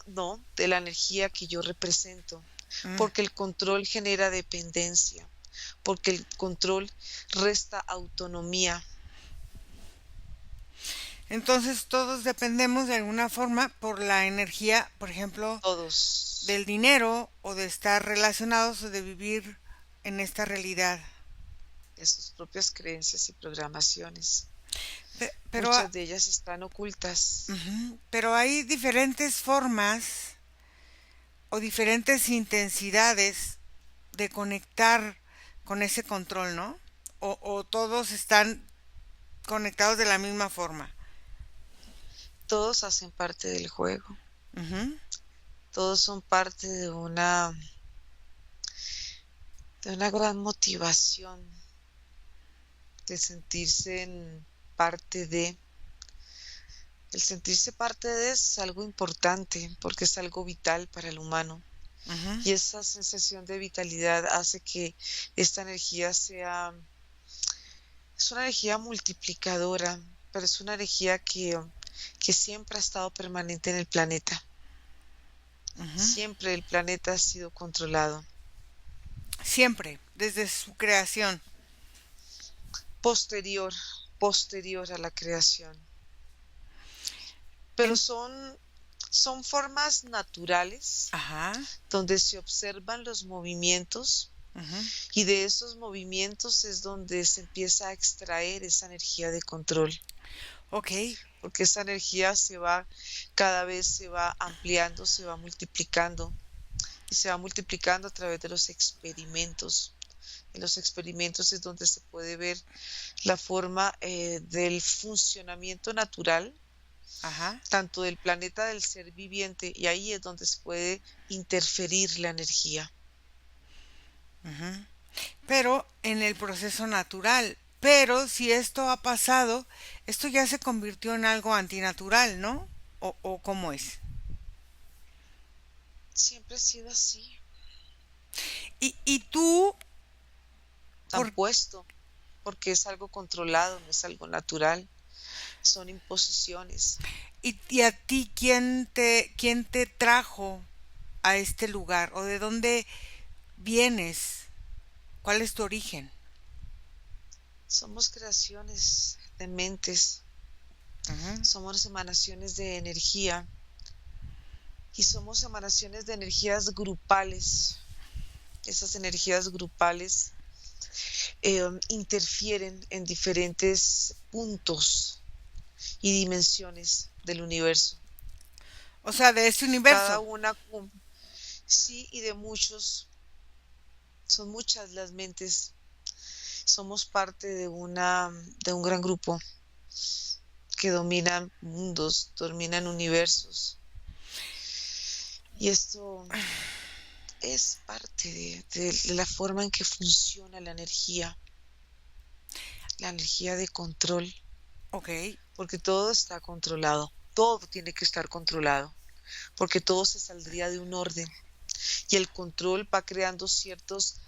No, de la energía que yo represento, Mm. porque el control genera dependencia, porque el control resta autonomía. Entonces todos dependemos de alguna forma por la energía, por ejemplo, Todos, del dinero o de estar relacionados o de vivir en esta realidad. de sus propias creencias y programaciones. Pero, Muchas de ellas están ocultas. ujú, pero hay diferentes formas o diferentes intensidades de conectar con ese control, ¿no? O todos están conectados de la misma forma. Todos hacen parte del juego. Ujú. Todos son parte de una gran motivación de sentirse en parte de. El sentirse parte de es algo importante porque es algo vital para el humano. Ujú. Y esa sensación de vitalidad hace que esta energía es una energía multiplicadora, pero es una energía que siempre ha estado permanente en el planeta. Ujú. Siempre el planeta ha sido controlado. Siempre, desde su creación. Posterior, posterior a la creación. Pero En- son formas naturales ajá. donde se observan los movimientos Ujú. y de esos movimientos es donde se empieza a extraer esa energía de control, Ok. porque esa energía cada vez se va ampliando, se va multiplicando y se va multiplicando a través de los experimentos. En los experimentos es donde se puede ver la forma del funcionamiento natural Ajá. tanto del planeta del ser viviente, y ahí es donde se puede interferir la energía. Ujú. Pero en el proceso natural. Pero si esto ha pasado, esto ya se convirtió en algo antinatural, ¿no? O cómo es. Siempre ha sido así, Y tú, han por, puesto, porque es algo controlado, no es algo natural, son imposiciones. y a ti, quién te trajo a este lugar? ¿O de dónde vienes? ¿Cuál es tu origen? Somos creaciones de mentes, Ujú. somos emanaciones de energía y somos emanaciones de energías grupales. Esas energías grupales interfieren en diferentes puntos y dimensiones del universo. O sea, de este Cada universo. una, sí, y de muchos, son muchas las mentes. Somos parte de un gran grupo que dominan mundos, dominan universos. Y esto es parte de la forma en que funciona la energía de control, Ok. porque todo está controlado, todo tiene que estar controlado, porque todo se saldría de un orden. Y el control va creando ciertas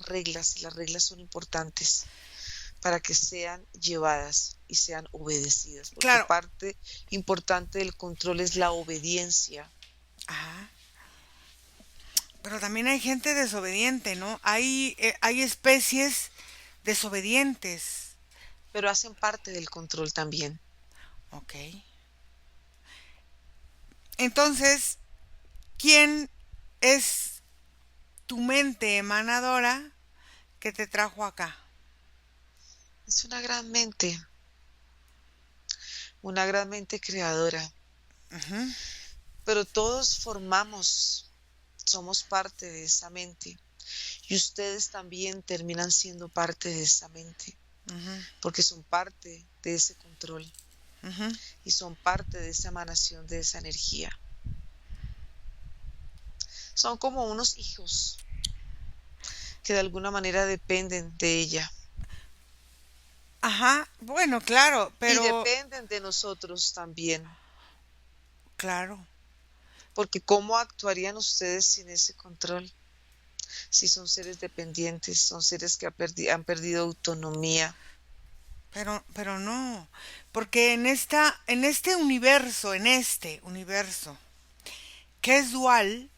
reglas, y las reglas son importantes para que sean llevadas y sean obedecidas, porque Claro. parte importante del control es la obediencia, Ajá. Pero también hay gente desobediente, ¿no? Hay especies desobedientes. pero hacen parte del control también. Ok. Entonces, ¿quién es tu mente emanadora que te trajo acá? Es una gran mente creadora, Ujú. pero todos somos parte de esa mente y ustedes también terminan siendo parte de esa mente, Ujú. porque son parte de ese control. Ujú. y son parte de esa emanación de esa energía. Son como unos hijos que de alguna manera dependen de ella Ajá, bueno, claro, y pero dependen de nosotros también, claro, porque ¿cómo actuarían ustedes sin ese control? Si son seres dependientes, son seres que han perdido autonomía. pero no, porque en este universo que es dual,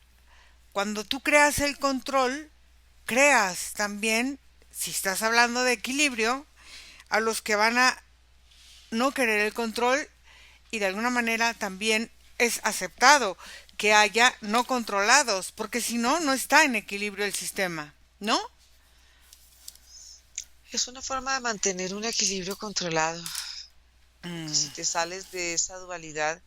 cuando tú creas el control, creas también, si estás hablando de equilibrio, a los que van a no querer el control y de alguna manera también es aceptado que haya no controlados, porque si no, no está en equilibrio el sistema, ¿no? Es una forma de mantener un equilibrio controlado, que Mm, si te sales de esa dualidad,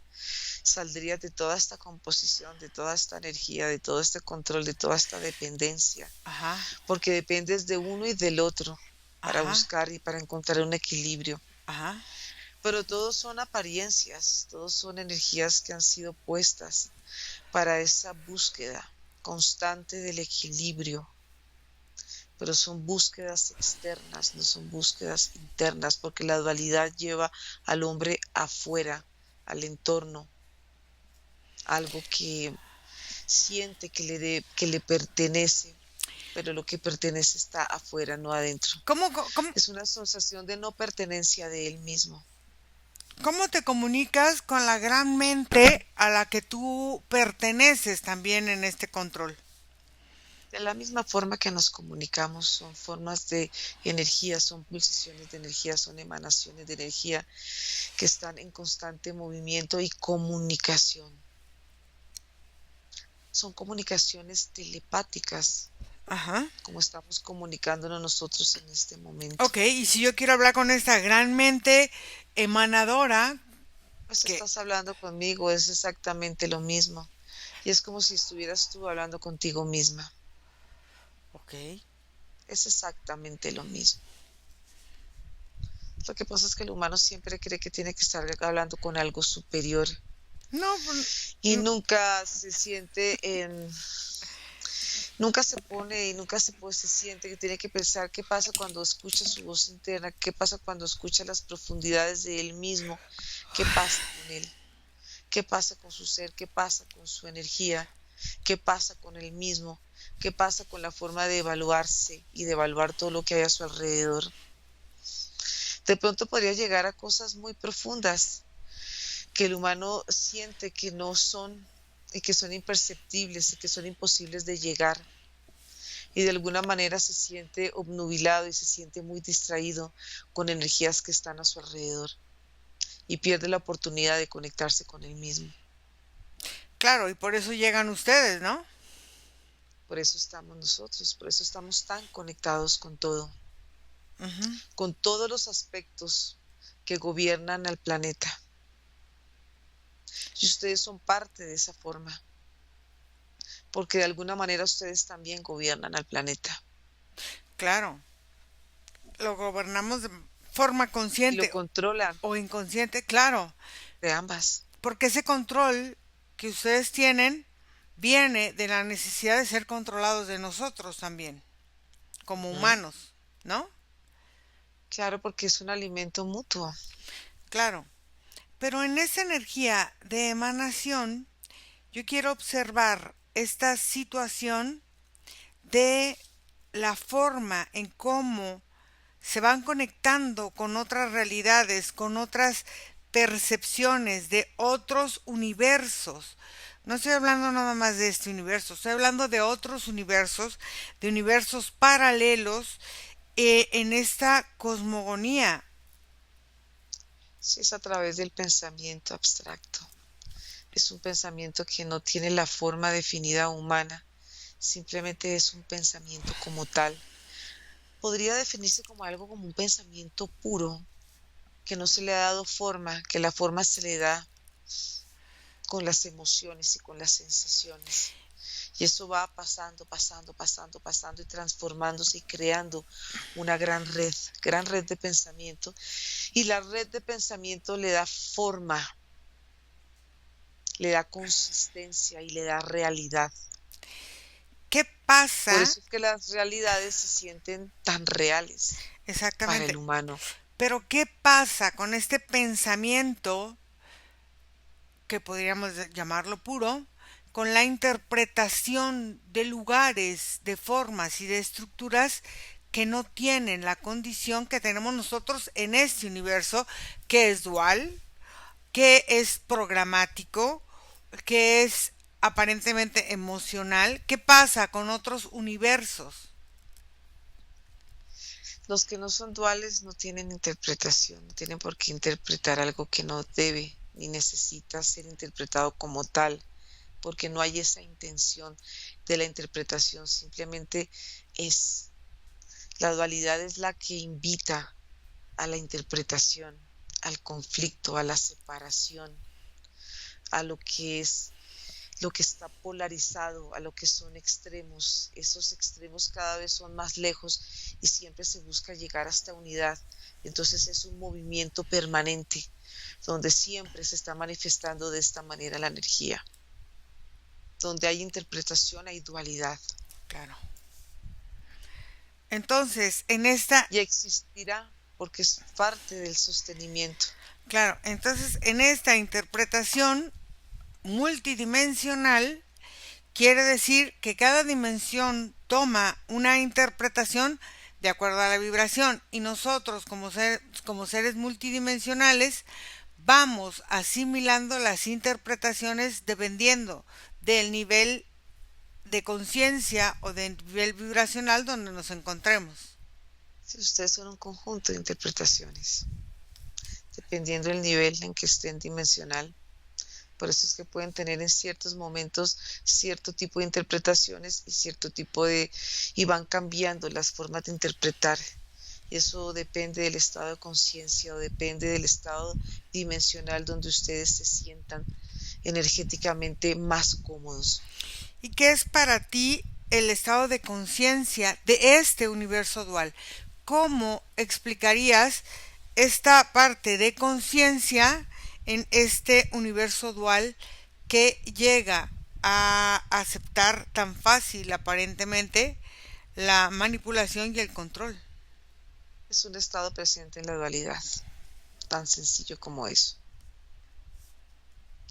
saldrías de toda esta composición, de toda esta energía, de todo este control, de toda esta dependencia, ajá, porque dependes de uno y del otro para ajá, buscar y para encontrar un equilibrio. ajá. Pero todos son apariencias, todos son energías que han sido puestas para esa búsqueda constante del equilibrio, pero son búsquedas externas, no son búsquedas internas, porque la dualidad lleva al hombre afuera, al entorno, algo que siente que le pertenece, pero lo que pertenece está afuera, no adentro. ¿Cómo, Es una sensación de no pertenencia de él mismo. cómo te comunicas con la gran mente a la que tú perteneces también en este control? De la misma forma que nos comunicamos, son formas de energía, son pulsaciones de energía, son emanaciones de energía que están en constante movimiento y comunicación. Son comunicaciones telepáticas, Ajá. como estamos comunicándonos nosotros en este momento. Ok, y si yo quiero hablar con esta gran mente emanadora, Pues que, estás hablando conmigo, es exactamente lo mismo. Y es como si estuvieras tú hablando contigo misma. ok, Es exactamente lo mismo. Lo que pasa es que el humano siempre cree que tiene que estar hablando con algo superior no, y nunca se siente en, nunca se pone y nunca se siente que tiene que pensar qué pasa cuando escucha su voz interna, qué pasa cuando escucha las profundidades de él mismo, qué pasa con él, qué pasa con su ser, qué pasa con su energía, qué pasa con él mismo, qué pasa con la forma de evaluarse y de evaluar todo lo que hay a su alrededor. De pronto podría llegar a cosas muy profundas que el humano siente que no son y que son imperceptibles y que son imposibles de llegar. Y de alguna manera se siente obnubilado y se siente muy distraído con energías que están a su alrededor y pierde la oportunidad de conectarse con él mismo. claro, y por eso llegan ustedes, ¿no? Por eso estamos nosotros, por eso estamos tan conectados Ujú. con todos los aspectos que gobiernan al planeta. Y ustedes son parte de esa forma, porque de alguna manera ustedes también gobiernan al planeta Claro, lo gobernamos de forma y lo consciente controlan o inconsciente, claro, de ambas. porque ese control que ustedes tienen viene de la necesidad de ser controlados de nosotros también, como ¿Mm? humanos, ¿no? Claro, porque es un alimento mutuo. Claro, pero en esa energía de emanación, yo quiero observar esta situación de la forma en cómo se van conectando con otras realidades, con otras percepciones de otros universos. No estoy hablando nada más de este universo, estoy hablando de otros universos, de universos paralelos en esta cosmogonía. Si es a través del pensamiento abstracto. Es un pensamiento que no tiene la forma definida humana, simplemente es un pensamiento como tal. Podría definirse como algo como un pensamiento puro, que no se le ha dado forma, que la forma se le da con las emociones y con las sensaciones. Y eso va pasando, pasando, pasando, pasando y transformándose y creando una gran red de pensamiento. Y la red de pensamiento le da forma, le da consistencia y le da realidad. ¿Qué Por pasa? eso es que las realidades se sienten tan reales para el Exactamente. humano. Pero ¿qué pasa con este pensamiento, que podríamos llamarlo puro, con la interpretación de lugares, de formas y de estructuras que no tienen la condición que tenemos nosotros en este universo, que es dual, que es programático, que es aparentemente emocional? ¿Qué pasa con otros universos? Los que no son duales no tienen interpretación, no tienen por qué interpretar algo que no debe ni necesita ser interpretado como tal, porque no hay esa intención de la interpretación, simplemente es. La dualidad es la que invita a la interpretación, al conflicto, a la separación, a lo que es, lo que está polarizado, a lo que son extremos. Esos extremos cada vez son más lejos y siempre se busca llegar hasta unidad. Entonces es un movimiento permanente donde siempre se está manifestando de esta manera la energía. Donde hay interpretación hay dualidad. Claro. Entonces, en esta, Y existirá porque es parte del sostenimiento. claro, entonces en esta interpretación multidimensional quiere decir que cada dimensión toma una interpretación de acuerdo a la vibración, y nosotros como seres multidimensionales vamos asimilando las interpretaciones dependiendo del nivel de conciencia o del nivel vibracional donde nos encontremos. Si ustedes son un conjunto de interpretaciones, dependiendo del nivel en que estén dimensional. Por eso es que pueden tener en ciertos momentos cierto tipo de interpretaciones y cierto tipo de, y van cambiando las formas de interpretar. Eso depende del estado de conciencia o depende del estado dimensional donde ustedes se sientan energéticamente más cómodos. ¿Y qué es para ti el estado de conciencia de este universo dual? ¿Cómo explicarías esta parte de conciencia en este universo dual que llega a aceptar tan fácil aparentemente la manipulación y el control? Es un estado presente en la dualidad, tan sencillo como eso.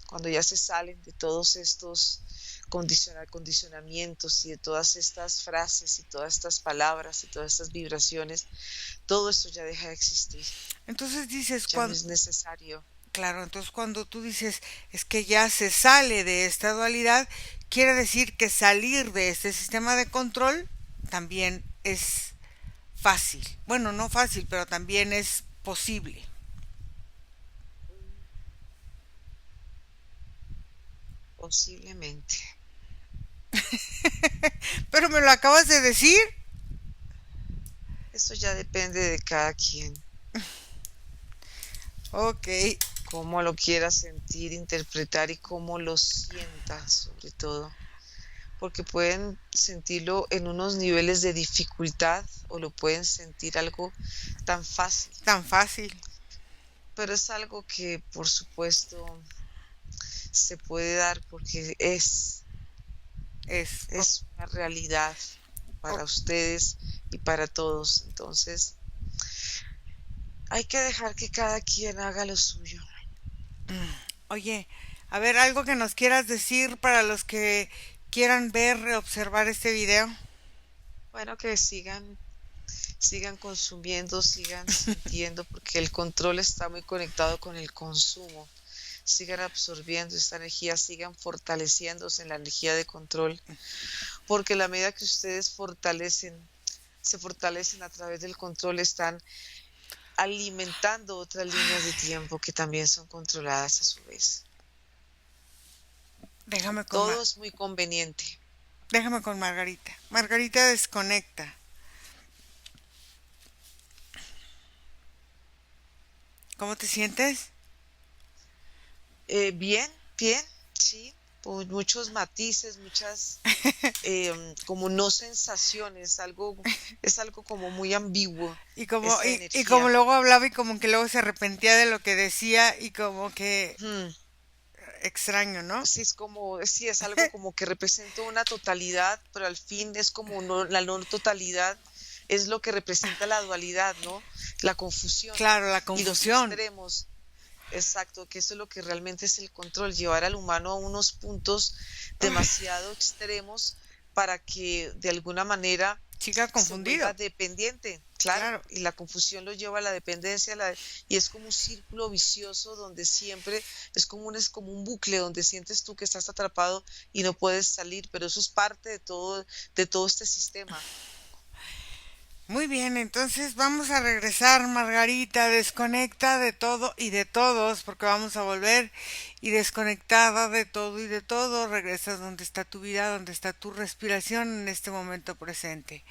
Cuando ya se salen de todos estos condicionamientos y de todas estas frases y todas estas palabras y todas estas vibraciones, todo esto ya deja de existir, Entonces dices, ya no es necesario. claro, entonces cuando tú dices es que ya se sale de esta dualidad, quiere decir que salir de este sistema de control también es fácil. Bueno, no fácil, pero también es posible. Posiblemente. Pero me lo acabas de decir. Eso ya depende de cada quien, Ok, cómo lo quiera sentir, interpretar y cómo lo sienta sobre todo. Porque pueden sentirlo en unos niveles de dificultad o lo pueden sentir algo tan fácil. tan fácil. Pero es algo que, por supuesto, se puede dar porque Es. es una realidad O- para ustedes y para todos. Entonces, hay que dejar que cada quien haga lo suyo. Oye, a ver, algo que nos quieras decir para los que quieran ver, observar este video. Bueno, que sigan consumiendo, sigan sintiendo, porque el control está muy conectado con el consumo. Sigan absorbiendo esta energía, sigan fortaleciéndose en la energía de control, porque la medida que ustedes se fortalecen a través del control, están alimentando otras líneas de tiempo que también son controladas a su vez. Déjame con, Todo es muy conveniente. déjame con Margarita. Margarita desconecta. ¿Cómo te sientes? Bien, bien, sí. pues, muchos matices, muchas como no sensaciones, es algo como muy ambiguo esa Y como energía. luego hablaba y como que luego se arrepentía de lo que decía y como que Hmm. extraño, ¿no? Sí, es como, sí, es algo como que representa una totalidad, pero al fin es como no, la no totalidad es lo que representa la dualidad, ¿no? La confusión Claro, la y los confusión. extremos. Exacto, que eso es lo que realmente es el control, llevar al humano a unos puntos demasiado extremos para que de alguna manera Chica se vuelva confundido. dependiente, claro, Claro. y la confusión lo lleva a la dependencia, y es como un círculo vicioso donde siempre es como un bucle donde sientes tú que estás atrapado y no puedes salir, pero eso es parte de todo este sistema. Muy bien, entonces vamos a regresar, Margarita, desconecta de todo y de todos, porque vamos a volver y desconectada de todo y de todo, regresas donde está tu vida, donde está tu respiración en este momento presente.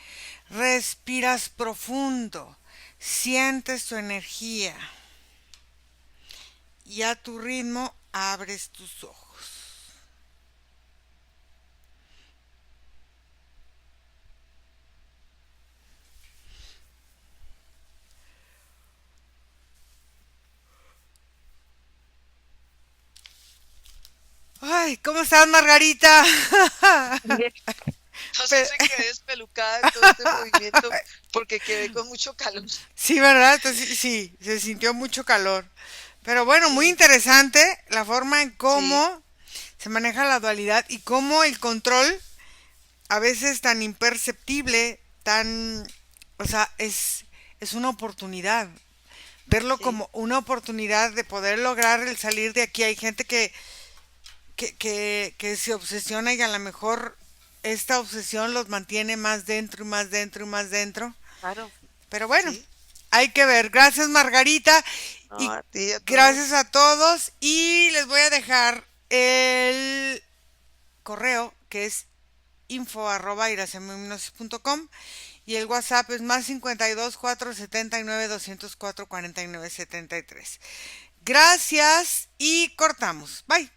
Respiras profundo, sientes tu energía y a tu ritmo abres tus ojos. Ay, ¿cómo estás, Margarita? Bien. No sé Pe- si quedé despelucada de todo este movimiento porque quedé con mucho calor. Sí, ¿verdad? Entonces, sí, se sintió mucho calor. Pero bueno, muy Sí, interesante la forma en sí, cómo se maneja la dualidad y cómo el control, a veces tan imperceptible, tan, o sea, es una oportunidad. Verlo sí, como una oportunidad de poder lograr el salir de aquí. Hay gente que se obsesiona y a lo mejor esta obsesión los mantiene más dentro y más dentro y más dentro. claro, Pero bueno, sí. hay que ver. Gracias, Margarita. No, Y a ti y a gracias todos. a todos. Y les voy a dejar el correo que es info@irasemihipnosis.com y el WhatsApp es más 52 479 204 49 73. Gracias y cortamos. Bye.